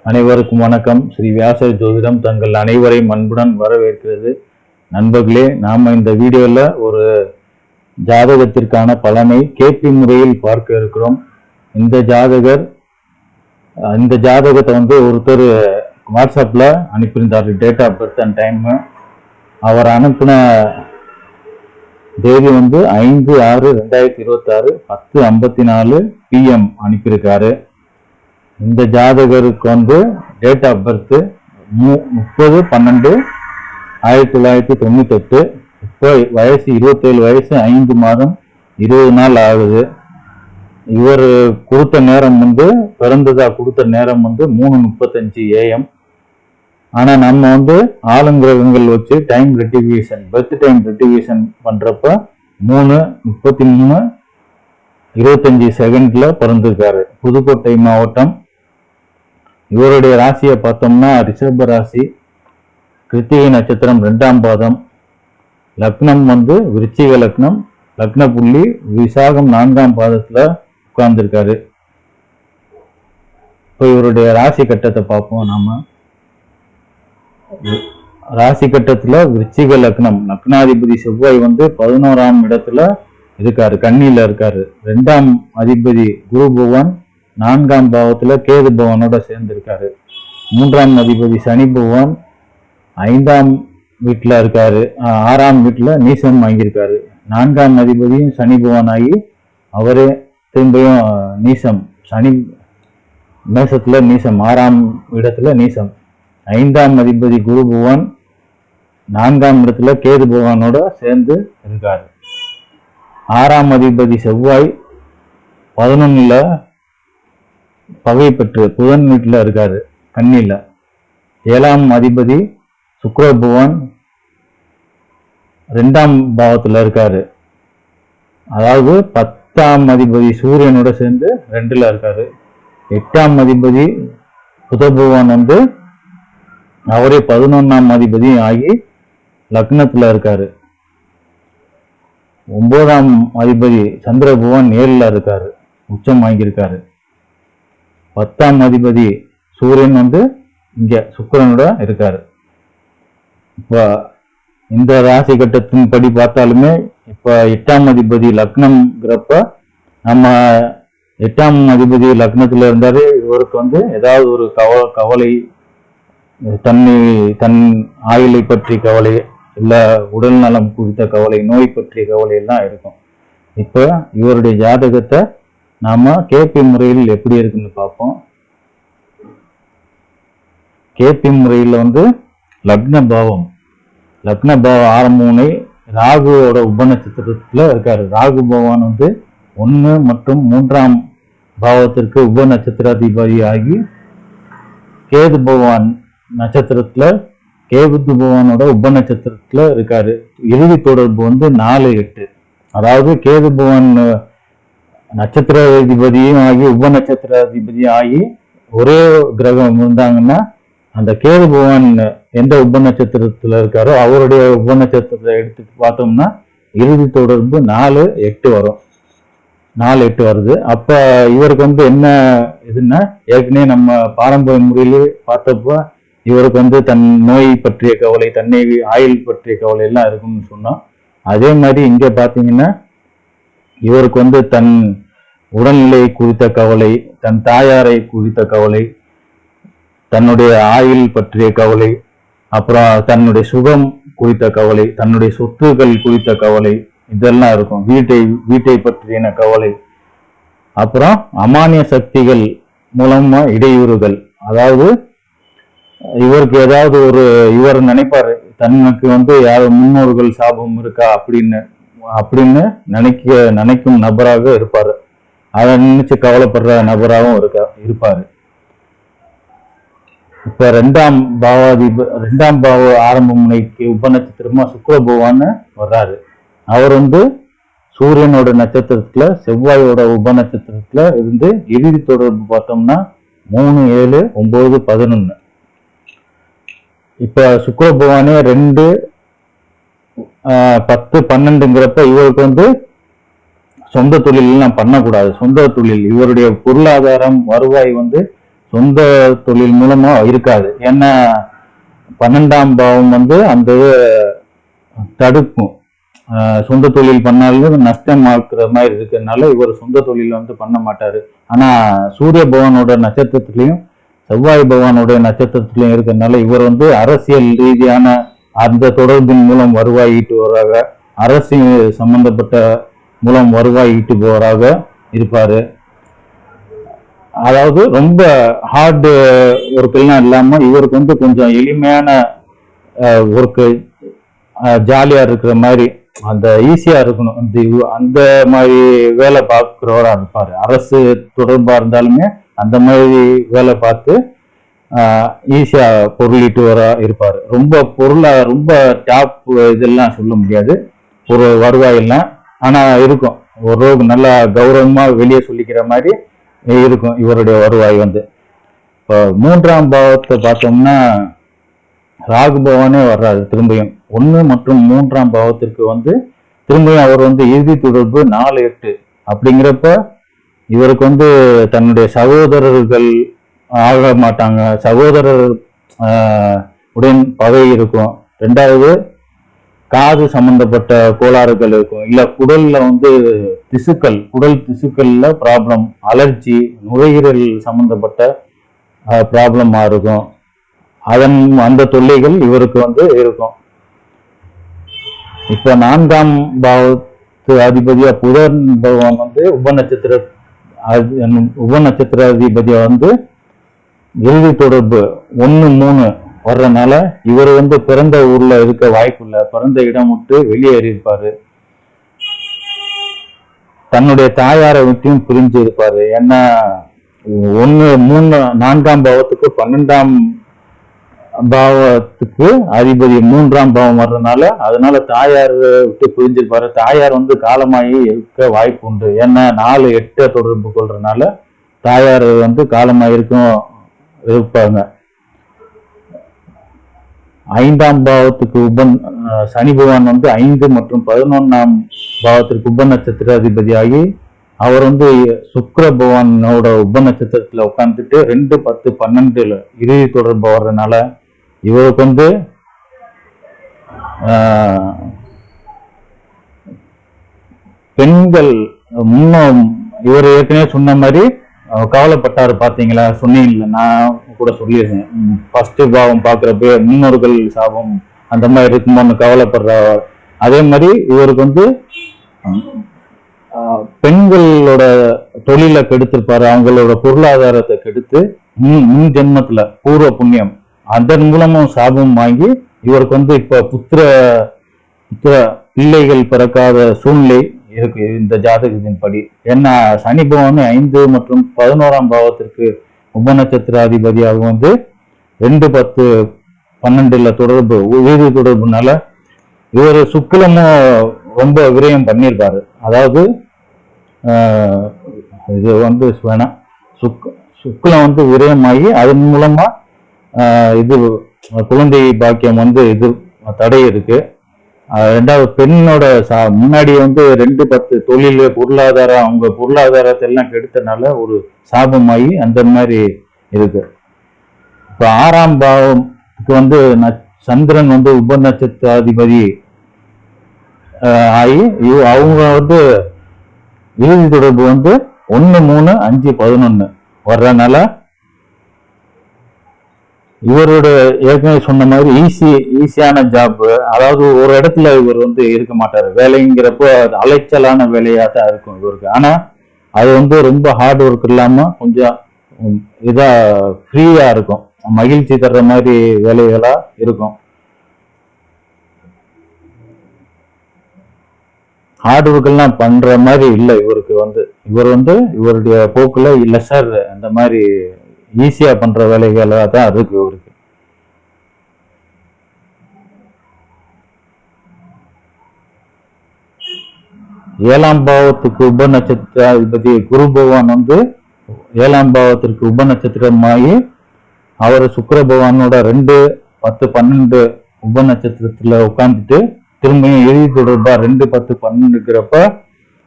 அனைவருக்கும் வணக்கம். ஸ்ரீ வியாசர் ஜோதிடம் தங்கள் அனைவரையும் அன்புடன் வரவேற்கிறது. நண்பர்களே, நாம இந்த வீடியோல ஒரு ஜாதகத்திற்கான பலனை கேபி முறையில் பார்க்க இருக்கிறோம். இந்த ஜாதகத்தை ஒருத்தர் வாட்ஸ்அப்ல அனுப்பியிருந்தார். Date of birth and time. அவர் அனுப்பின தேதி 5/6/2026 10:54 PM அனுப்பியிருக்காரு. இந்த ஜாதகருக்கு டேட் ஆஃப் பர்த் 30/12/1998. இப்போ வயசு 27 வயசு 5 மாதம் 20 நாள் ஆகுது. இவர் கொடுத்த நேரம் பிறந்ததா கொடுத்த நேரம் 3:35 AM. ஆனா நம்ம ஆலங்கிரகங்கள் வச்சு time rectification, birth time rectification பண்றப்ப 3:33:25 பிறந்திருக்காரு. புதுக்கோட்டை மாவட்டம். இவருடைய ராசியை பார்த்தோம்னா ரிஷப ராசி, கிருத்திகை நட்சத்திரம் 2ஆம் பாதம், லக்னம் விருச்சிக லக்னம், லக்ன புள்ளி விசாகம் 4ஆம் பாதத்துல உட்கார்ந்துருக்காரு. இப்போ இவருடைய ராசி கட்டத்தை பார்ப்போம். நாம ராசி கட்டத்துல விருச்சிக லக்னம், லக்னாதிபதி செவ்வாய் 11ஆம் இடத்துல இருக்காரு, கன்னியில இருக்காரு. 2ஆம் அதிபதி குரு பகவான் 4ஆம் பாவத்துல கேது பகவானோட சேர்ந்து இருக்காரு. 3ஆம் அதிபதி சனி பகவான் 5ஆம் வீட்டுல இருக்காரு, 6ஆம் வீட்டுல நீசம் வாங்கியிருக்காரு. 4ஆம் அதிபதியும் சனி பகவான் ஆகி அவரே திரும்பியும் நீசம், சனி மேசத்துல நீசம், 6ஆம் இடத்துல நீசம். 5ஆம் அதிபதி குரு பகவான் 4ஆம் இடத்துல கேது பகவானோட சேர்ந்து இருக்காரு. 6ஆம் அதிபதி செவ்வாய் 11ல பகை பெற்று புதன் வீட்டுல இருக்காரு, கன்னியில. 7ஆம் அதிபதி சுக்கிர பகவான் 2ஆம் பாவத்துல இருக்காரு. அதாவது 10ஆம் அதிபதி சூரியனோட சேர்ந்து 2ல இருக்காரு. 8ஆம் அதிபதி புத பகவான் அவரே 11ஆம் அதிபதி ஆகி லக்னத்துல இருக்காரு. 9ஆம் அதிபதி சந்திர பகவான் 7ல இருக்காரு, உச்சம் வாங்கியிருக்காரு. 10ஆம் அதிபதி சூரியன் இங்க சுக்கிரனோட இருக்காரு. இப்ப இந்த ராசி கட்டத்தின் படி பார்த்தாலுமே இப்ப 8ஆம் அதிபதி லக்னம்ங்கிறப்ப நம்ம 8ஆம் அதிபதி லக்னத்துல இருந்தாரு. இவருக்கு ஏதாவது ஒரு கவலை, தன் ஆயுளை பற்றி கவலை, இல்ல உடல் நலம் குறித்த கவலை, நோய் பற்றிய கவலை எல்லாம் இருக்கும். இப்ப இவருடைய ஜாதகத்தை நாம கேபி முறையில் எப்படி இருக்குன்னு பார்ப்போம். கேபி முறையில் லக்ன பாவம் ஆரம்பமுனை ராகுவோட உபநட்சத்திரத்துல இருக்காரு. ராகு பகவான் 1 மற்றும் 3ஆம் பாவத்திற்கு உபநட்சத்திராதிபதி ஆகி கேது பகவான் நட்சத்திரத்துல, கேது பகவானோட உபநட்சத்திரத்துல இருக்காரு. இறுதி தொடர்பு 4-8. அதாவது கேது பகவான் நட்சத்திராதிபதியும் ஆகி உபநட்சத்திராதிபதியும் ஆகி ஒரே கிரகம் இருந்தாங்கன்னா அந்த கேது பகவான் எந்த உபநட்சத்திரத்துல இருக்காரோ அவருடைய உபநட்சத்திரத்தை எடுத்து பார்த்தோம்னா இறுதி தொடர்பு 4-8 வரும். 4-8 வருது. அப்ப இவருக்கு என்ன இதுன்னா, ஏற்கனவே நம்ம பாரம்பரிய முறையிலே பார்த்தப்ப இவருக்கு தன் நோய் பற்றிய கவலை, தன்னை ஆயுள் பற்றிய கவலை எல்லாம் இருக்குன்னு சொன்னோம். அதே மாதிரி இங்க பாத்தீங்கன்னா இவருக்கு தன் உடல்நிலை குறித்த கவலை, தன் தாயாரை குறித்த கவலை, தன்னுடைய ஆயுள் பற்றிய கவலை, அப்புறம் தன்னுடைய சுகம் குறித்த கவலை, தன்னுடைய சொத்துக்கள் குறித்த கவலை, இதெல்லாம் இருக்கும். வீட்டை பற்றின கவலை, அப்புறம் அமானிய சக்திகள் மூலமா இடையூறுகள். அதாவது இவருக்கு ஏதாவது இவர் நினைப்பாரு தனக்கு யாரும் முன்னோர்கள் சாபம் இருக்கா அப்படின்னு நினைக்கும் நபராக இருப்பாரு. அதை நினைச்சு கவலைப்படுற நபராகவும் இருப்பாரு. இப்ப 2ஆம் பாவ ஆரம்ப முனைக்கு உபநட்சத்திரமா சுக்கிர பகவான் வர்றாரு. அவர் சூரியனோட நட்சத்திரத்துல, செவ்வாயோட உபநட்சத்திரத்துல இருந்து இறுதி தொடர்பு பார்த்தோம்னா 3, 7, 9, 11. இப்ப சுக்கிர பகவானே 2, 10, 12ங்கிறப்ப இவருக்கு சொந்த தொழில் எல்லாம் பண்ணக்கூடாது. சொந்த தொழில், இவருடைய பொருளாதாரம் வருவாய் சொந்த தொழில் மூலமா இருக்காது. ஏன்னா 12ஆம் பாவம் வந்து அந்த தடுக்கும். சொந்த தொழில் பண்ணாலும் நஷ்டமாக்குற மாதிரி இருக்கிறதுனால இவர் சொந்த தொழில் வந்து பண்ண மாட்டாரு. ஆனா சூரிய பகவானோட நட்சத்திரத்திலையும் செவ்வாய் பகவானுடைய நட்சத்திரத்திலையும் இருக்கிறதுனால இவர் வந்து அரசியல் ரீதியான அந்த தொடர்பின் மூலம் வருவாய் ஈட்டுபவராக, அரசியல் சம்பந்தப்பட்ட மூலம் வருவாய் ஈட்டுபவராக இருப்பாரு. அதாவது ரொம்ப ஹார்டு ஒர்க்கெல்லாம் இல்லாம இவருக்கு வந்து கொஞ்சம் எளிமையான ஒர்க்கு, ஜாலியா இருக்கிற மாதிரி, அந்த ஈஸியா இருக்கணும், அந்த மாதிரி வேலை பார்க்கிறவரா இருப்பாரு. அரசு தொடர்பா இருந்தாலுமே அந்த மாதிரி வேலை பார்த்து ஈஸியா பொருளீட்டுவரா இருப்பாரு. ரொம்ப டாப் இதெல்லாம் சொல்ல முடியாது ஒரு வருவாயெல்லாம், ஆனா இருக்கும் ஒரு நல்லா கௌரவமா வெளியே சொல்லிக்கிற மாதிரி இருக்கும் இவருடைய வருவாய் வந்து. இப்போ 3ஆம் பாவத்தை பார்த்தோம்னா ராகு பகவானே வர்றாரு திரும்பியும் 1 மற்றும் 3ஆம் பாவத்திற்கு வந்து திரும்பியும் அவர் வந்து இறுதி தொடர்பு 4-8 அப்படிங்கிறப்ப இவருக்கு வந்து தன்னுடைய சகோதரர்கள் ஆக மாட்டாங்க, சகோதரர் உடன் பகை இருக்கும். 2வது காது சம்பந்தப்பட்ட கோளாறுகள் இருக்கும், இல்ல குடல்ல வந்து குடல் திசுக்கள்ல ப்ராப்ளம், அலர்ஜி, நுரையீரல் சம்பந்தப்பட்ட ப்ராப்ளமா இருக்கும். அந்த தொல்லைகள் இவருக்கு வந்து இருக்கும். இப்ப 4ஆம் பாவத்து அதிபதியா புதன் பகவான் வந்து உப நட்சத்திராதிபதியா வந்து இறுதி தொடர்பு 1-3 வர்றதுனால இவர் வந்து பிறந்த ஊர்ல இருக்க வாய்ப்பு இல்லை, பிறந்த இடம் விட்டு வெளியேறி இருப்பாரு. தன்னுடைய தாயாரை விட்டும் பிரிஞ்சு இருப்பாரு. ஏன்னா 4ஆம் பாவத்துக்கு 12ஆம் பாவத்துக்கு அதிபதி 3ஆம் பாவம் வர்றதுனால அதனால தாயார் விட்டு பிரிஞ்சிருப்பாரு. தாயார் வந்து காலமாகி இருக்க வாய்ப்பு உண்டு. ஏன்னா 4-8 தொடர்பு கொள்றதுனால தாயார் வந்து காலமாயிருக்கும் இருப்பாங்க. 5ஆம் பாவத்துக்கு சனி பகவான் வந்து 5 மற்றும் 11ஆம் பாவத்திற்கு உப நட்சத்திர அதிபதியாகி அவர் வந்து சுக்கிர பகவானோட உப நட்சத்திரத்துல உட்காந்துட்டு 2, 10, 12 இறுதி தொடர்பு வர்றதுனால இவருக்கு வந்து பெண்கள் முன்னும் இவர் ஏற்கனவே சொன்ன மாதிரி கவலைப்பட்டாரு. பாத்தீங்களா, சொன்னீங்கல்ல, நான் கூட சொல்லியிருந்தேன். ஃபர்ஸ்ட் பாவம் பாக்குறப்ப முன்னோர்கள் சாபம் அந்த மாதிரி இருக்குமோன்னு கவலைப்படுற. அதே மாதிரி இவருக்கு வந்து பெண்களோட தொழிலை கெடுத்திருப்பாரு, அவங்களோட பொருளாதாரத்தை கெடுத்து முன் ஜென்மத்துல பூர்வ புண்ணியம் அதன் மூலமும் சாபம் வாங்கி இவருக்கு வந்து இப்ப புத்திர பிள்ளைகள் பிறக்காத சூழ்நிலை இருக்கு இந்த ஜாதகத்தின் படி. ஏன்னா சனி பகவான் 5 மற்றும் 11ஆம் பாவத்திற்கு உப நட்சத்திராதிபதியாக வந்து 2, 10, 12 தொடர்பு உயிரி தொடர்புனால இவர் சுக்கிலமும் ரொம்ப விரயம் பண்ணியிருப்பாரு. அதாவது இது வந்து வேணாம், சுக்கிலம் வந்து விரயமாகி அதன் மூலமா இது குழந்தை பாக்கியம் வந்து இது தடை இருக்கு. 2வது பெண்ணோட முன்னாடி வந்து 2, 10 தொழில் பொருளாதாரம் அவங்க பொருளாதாரத்தை எல்லாம் கெடுத்தனால ஒரு சாபமாகி அந்த மாதிரி இருக்கு. இப்ப 6ஆம் பாவத்துக்கு வந்து சந்திரன் வந்து உப நட்சத்திராதிபதி ஆகி அவங்க வந்து இறுதி தொடர்பு வந்து 1, 3, 5, 11 வர்றதுனால இவரோட ஏற்கனவே சொன்ன மாதிரி ஈஸியான ஜாப். அதாவது ஒரு இடத்துல இவர் வந்து இருக்க மாட்டாரு. வேலைங்கிறப்போ அது அலைச்சலான வேலையா தான் இருக்கும் இவருக்கு. ஆனா அது வந்து ரொம்ப ஹார்ட் ஒர்க் இல்லாம கொஞ்சம் இதா ஃப்ரீயா இருக்கும், மகிழ்ச்சி தர்ற மாதிரி வேலைகளா இருக்கும். ஹார்ட் ஒர்க் எல்லாம் பண்ற மாதிரி இல்லை இவருக்கு வந்து. இவருடைய போக்குல இல்ல சார் அந்த மாதிரி ஈஸியா பண்ற வேலைகளா தான் இருக்கு இவருக்கு. ஏழாம் பாவத்துக்கு உப நட்சத்திராதிபதி குரு பகவான் வந்து 7ஆம் பாவத்திற்கு உப நட்சத்திரமாகி அவர் சுக்கிர பகவானோட 2, 10, 12 உப நட்சத்திரத்துல உட்காந்துட்டு திரும்பியும் இறுதி தொடர்பா 2, 10, 12ங்கிறப்ப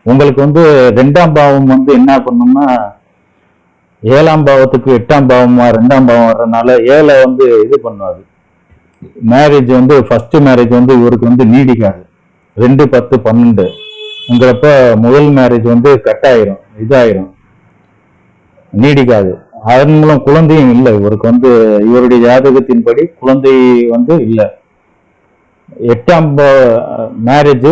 உங்களுக்கு வந்து 2ஆம் பாவம் வந்து என்ன பண்ணும்னா 7ஆம் பாவத்துக்கு 8ஆம் பாவமா 2ஆம் பாவம் வர்றதுனால 7 வந்து இது பண்ணுவாரு. மேரேஜ் வந்து ஃபர்ஸ்ட் மேரேஜ் வந்து இவருக்கு வந்து நீடிக்காது. 2, 10, 12ங்கிறப்ப முதல் மேரேஜ் வந்து கட் ஆயிரும், இதாயிரும், நீடிக்காது. அதன் மூலம் குழந்தையும் இல்லை இவருக்கு வந்து. இவருடைய ஜாதகத்தின்படி குழந்தை வந்து இல்லை. 8ஆம் மேரேஜ்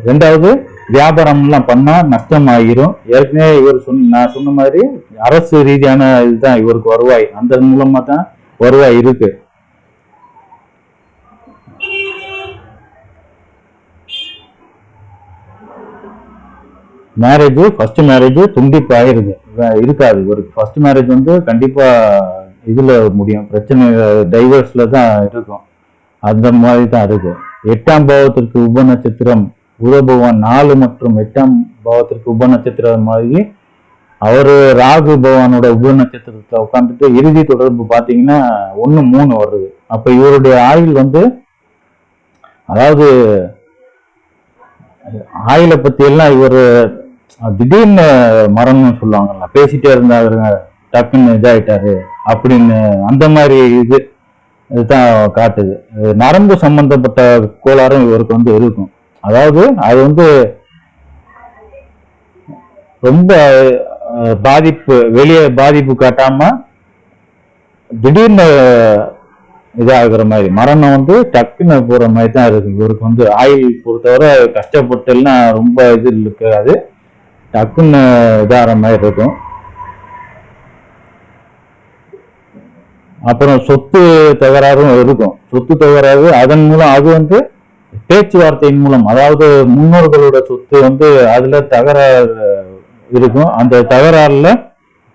2வது வியாபாரம்லாம் பண்ணா நஷ்டம் ஆகிரும். ஏற்கனவே இவர் நான் சொன்ன மாதிரி அரசு ரீதியான இதுதான் இவருக்கு வருவாய். அந்த மூலமா தான் வருவாய் இருக்கு. மேரேஜ் ஃபர்ஸ்ட் மேரேஜ் துண்டிப்பு ஆயிருது, இருக்காது இவருக்கு. ஃபர்ஸ்ட் மேரேஜ் வந்து கண்டிப்பா இதுல முடியும், பிரச்சனை டைவர்ஸ்ல தான் இருக்கும். அந்த மாதிரி தான் இருக்கு. 8ஆம் பாவத்திற்கு உப நட்சத்திரம் புத பகவான் 4 மற்றும் 8ஆம் பாவத்திற்கு உப நட்சத்திரம் மாதிரி அவரு ராகு பகவானோட உப நட்சத்திரத்துல உட்காந்துட்டு இறுதி தொடர்பு பாத்தீங்கன்னா 1, 3 வருது. அப்ப இவருடைய ஆயுள் வந்து, அதாவது ஆயுளை பத்தி எல்லாம் இவர் திடீர்னு மரணம்னு சொல்லுவாங்கல்ல, பேசிட்டே இருந்தாரு டக்குன்னு இதாயிட்டாரு அப்படின்னு, அந்த மாதிரி இதுதான் காட்டுது. நரம்பு சம்பந்தப்பட்ட கோளாறும் இவருக்கு வந்து இருக்கும். அதாவது அது வந்து ரொம்ப பாதிப்பு, வெளியே பாதிப்பு காட்டாம திடீர்னு இதாகிற மாதிரி, மரணம் வந்து டக்குன்னு போற மாதிரி தான் இருக்கு இவருக்கு வந்து. ஆயுள் பொறுத்தவரை கஷ்டப்பட்டுலாம் ரொம்ப இது இருக்காது, டக்குன்னு இதாகிற மாதிரி இருக்கும். அப்புறம் சொத்து தகராறும் இருக்கும். சொத்து தகராறு அதன் மூலம், அது வந்து பேச்சுவார்த்தையின் மூலம், அதாவது முன்னோர்களோட சொத்து வந்து அதுல தகராறு இருக்கும். அந்த தகராறுல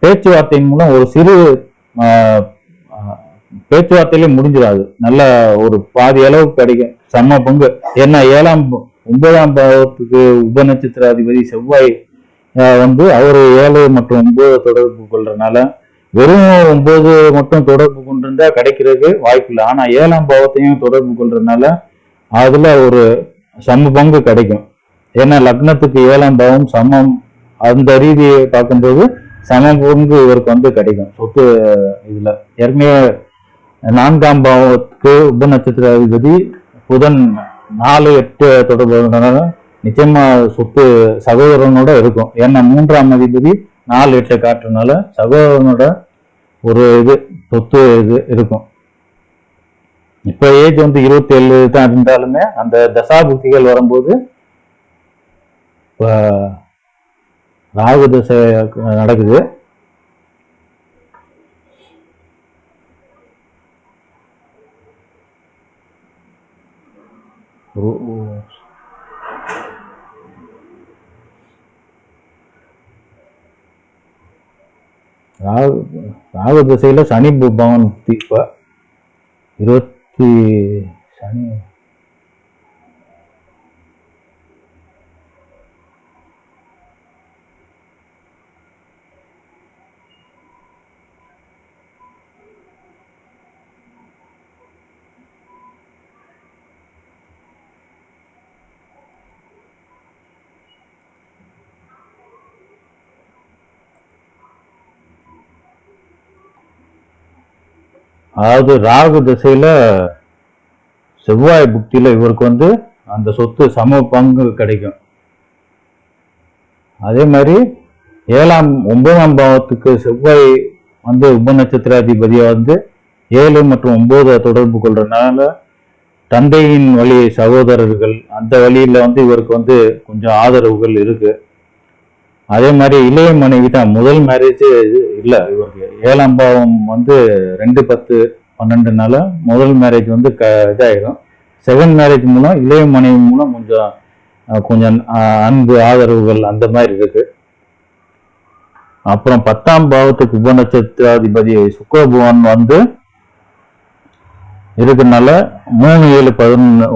பேச்சுவார்த்தையின் மூலம் ஒரு சிறு பேச்சுவார்த்தையிலே முடிஞ்சிடாது, நல்ல ஒரு பாதி அளவுக்கு கிடைக்கும், சம பங்கு. ஏன்னா 9ஆம் பாவத்துக்கு உப நட்சத்திராதிபதி செவ்வாய் வந்து அவரு 7 மற்றும் 9 தொடர்பு கொள்றதுனால, வெறும் 9 மட்டும் தொடர்பு கொண்டிருந்தா கிடைக்கிறதுக்கு வாய்ப்பு இல்லை. ஆனா 7ஆம் பாவத்தையும் தொடர்பு கொள்றதுனால அதுல ஒரு சம பங்கு கிடைக்கும். ஏன்னா லக்னத்துக்கு 7ஆம் பாவம் சமம், அந்த ரீதியை பார்க்கும்போது சம பங்கு இவருக்கு வந்து கிடைக்கும் சொத்து இதுல. ஏற்கனவே 4ஆம் பாவத்துக்கு உப நட்சத்திர அதிபதி புதன் 4, 8 தொடர்பு நிச்சயமா சொத்து சகோதரனோட இருக்கும். ஏன்னா 3ஆம் அதிபதி 4, 8 காட்டுறதுனால சகோதரனோட ஒரு இது சொத்து இது இருக்கும். இப்ப ஏஜ் வந்து 27 தான் இருந்தாலுமே அந்த தசாபுக்திகள் வரும்போது, இப்ப ராகு தசை நடக்குது. ராகு திசையில சனி பவன் இப்ப 20 சனி. அதாவது ராகு திசையில செவ்வாய் புக்தியில இவருக்கு வந்து அந்த சொத்து சம பங்கு கிடைக்கும். அதே மாதிரி 9ஆம் பாவத்துக்கு செவ்வாய் வந்து உப நட்சத்திராதிபதியா வந்து 7 மற்றும் 9 தொடர்பு கொள்றதுனால தந்தையின் வழி சகோதரர்கள் அந்த வழியில வந்து இவருக்கு வந்து கொஞ்சம் ஆதரவுகள் இருக்கு. அதே மாதிரி இளைய மனைவி தான், முதல் மேரேஜ் இல்ல இவருக்கு. 7ஆம் பாவம் வந்து 2, 10, 12னால முதல் மேரேஜ் வந்து இதாயிடும். செகண்ட் மேரேஜ் மூலம் இளைய மனைவி மூலம் கொஞ்சம் அன்பு ஆதரவுகள் அந்த மாதிரி இருக்கு. அப்புறம் 10ஆம் பாவத்துக்கு உப நட்சத்திராதிபதி சுக்கிர பகவான் வந்து இருக்கிறதுனால 3, 7,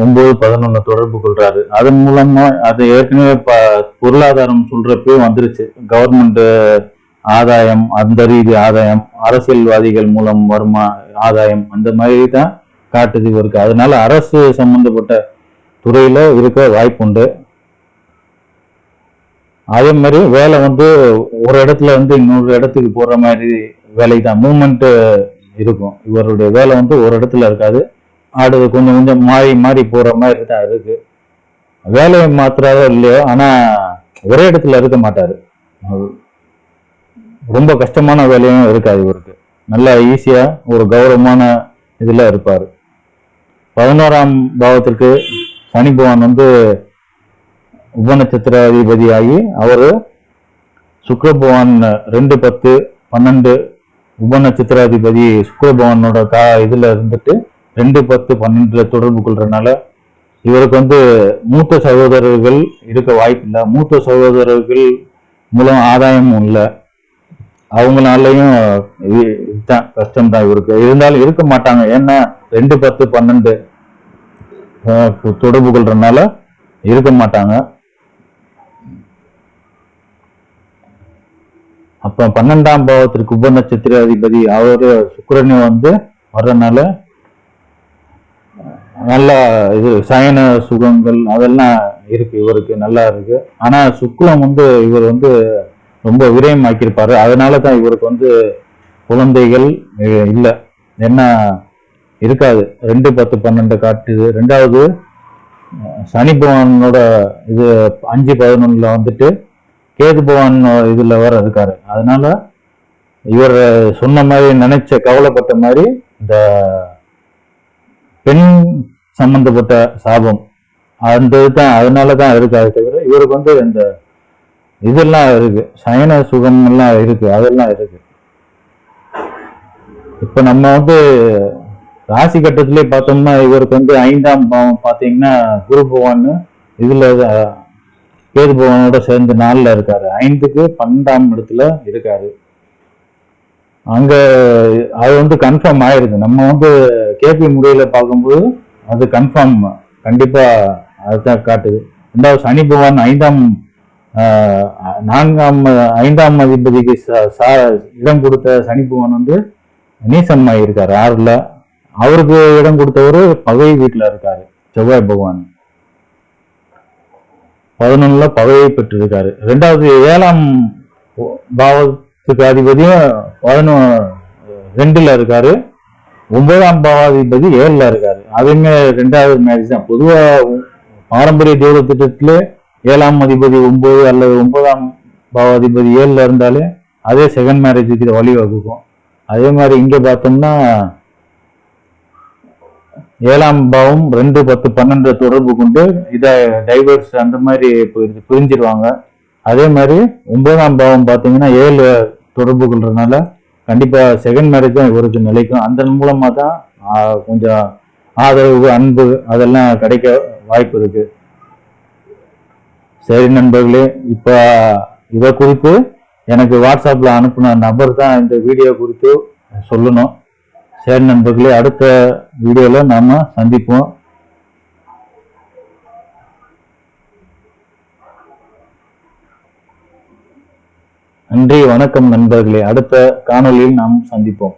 9, 11 தொடர்பு கொள்றாரு. அதன் மூலமா அது ஏற்கனவே பொருளாதாரம் சொல்றப்பே வந்துருச்சு. கவர்மெண்ட் ஆதாயம், அந்த ரீதி ஆதாயம், அரசியல்வாதிகள் மூலம் வருமா ஆதாயம், அந்த மாதிரி தான் காட்டுது இவருக்கு. அதனால அரசு சம்பந்தப்பட்ட துறையில இருக்க வாய்ப்புண்டு. அதே மாதிரி வேலை வந்து ஒரு இடத்துல இருந்து இன்னொரு இடத்துக்கு போற மாதிரி வேலை தான், மூமெண்ட் இருக்கும். இவருடைய வேலை வந்து ஒரு இடத்துல இருக்காது, ஆடு கொஞ்சம் கொஞ்சம் மாறி மாறி போற மாதிரி தான் இருக்கு. வேலையை மாத்துறாரோ இல்லையோ, ஆனா ஒரே இடத்துல இருக்க மாட்டாரு. ரொம்ப கஷ்டமான வேலையும் இருக்காது இவருக்கு, நல்லா ஈஸியா ஒரு கௌரவமான இதுல இருப்பாரு. 11ஆம் பாவத்திற்கு சனி பகவான் வந்து உபநட்சத்திராதிபதியாகி அவரு சுக்கிர பகவான் 2, 10, 12 உபநட்சத்திராதிபதி சுக்கிர பகவானோட இதுல இருந்துட்டு 2, 10, 12 தொடர்பு கொள்றதுனால இவருக்கு வந்து மூத்த சகோதரர்கள் இருக்க வாய்ப்பு இல்லை. மூத்த சகோதரர்கள் மூலம் ஆதாயமும் இல்லை, அவங்களாலையும் கஷ்டம்தான் இவருக்கு. இருந்தாலும் இருக்க மாட்டாங்க, ஏன்னா 2, 10, 12 தொடர்பு கொள்றதுனால இருக்க மாட்டாங்க. அப்ப 12ஆம் பாவத்திற்கு உபநட்சத்திர அதிபதி அவரு சுக்கிரனை வந்து வர்றதுனால நல்லா இது சயன சுகங்கள் அதெல்லாம் இருக்கு, இவருக்கு நல்லா இருக்கு. ஆனா சுக்கிரம் வந்து இவர் வந்து ரொம்ப விரயமாக்கியிருப்பாரு, அதனாலதான் இவருக்கு வந்து குழந்தைகள் இல்லை. என்ன இருக்காது, 2, 10, 12 காட்டுது. ரெண்டாவது சனி பகவானோட இது 5, 11 வந்துட்டு கேது பகவான் இதுல வர இருக்காரு. அதனால இவர் சொன்ன மாதிரி நினைச்ச கவலைப்பட்ட மாதிரி இந்த பெண் சம்பந்தப்பட்ட சாபம் அந்த இதுதான், அதனாலதான் இருக்காது தவிர இவருக்கு வந்து இந்த இதெல்லாம் இருக்கு, சயன சுகம் எல்லாம் இருக்கு, அதெல்லாம் இருக்கு. இப்ப நம்ம வந்து ராசி கட்டத்திலே பார்த்தோம்னா இவருக்கு வந்து 5ஆம் பாவம் பாத்தீங்கன்னா குரு பகவான் இதுல கேது பகவானோட சேர்ந்து 4ல இருக்காரு, 5க்கு 12ஆம் இடத்துல இருக்காரு. அங்க அது வந்து கன்ஃபார்ம் ஆயிருக்கு. நம்ம வந்து கேபி முறையில பார்க்கும்போது அது கன்ஃபார்ம், கண்டிப்பா அதுதான் காட்டுது. ரெண்டாவது சனி பகவான் 5ஆம் அதிபதிக்கு இடம் கொடுத்த சனி பகவான் வந்து நீசமாகி இருக்காரு 6ல. அவருக்கு இடம் கொடுத்தவரு பகை வீட்டுல இருக்காரு செவ்வாய் பகவான், 11ல பகையை பெற்றிருக்காரு. ரெண்டாவது 7ஆம் பாவத்துக்கு அதிபதியும் 2ல இருக்காரு, 9ஆம் பாவாதிபதி 7ல இருக்காரு. அதுவுமே 2வது மேரேஜ் தான். பொதுவா பாரம்பரிய ஜோதி திட்டத்திலே 7ஆம் அதிபதி 9 அல்லது 9ஆம் பாவாதிபதி 7ல இருந்தாலே அதே செகண்ட் மேரேஜுக்கு வழிவகுக்கும். அதே மாதிரி இங்க பார்த்தோம்னா 7ஆம் பாவம் 2, 10, 12 தொடர்பு கொண்டு இதை டைவர்ஸ் அந்த மாதிரி பிரிஞ்சிருவாங்க. அதே மாதிரி 9ஆம் பாவம் பார்த்தீங்கன்னா 7 தொடர்பு கொள்றதுனால கண்டிப்பா செகண்ட் மேரேஜ் தான் இவருக்கு நிலைக்கும். அந்த மூலமா தான் கொஞ்சம் ஆதரவு அன்பு அதெல்லாம் கிடைக்க வாய்ப்பு இருக்கு. சரி நண்பர்களே, இப்ப இதை குறித்து எனக்கு வாட்ஸ்அப்ல அனுப்புன நபர் தான் இந்த வீடியோ குறித்து சொல்லணும். சரி நண்பர்களே, அடுத்த வீடியோல நாம சந்திப்போம். நன்றி, வணக்கம் நண்பர்களே. அடுத்த காணொளியில் நாம் சந்திப்போம்.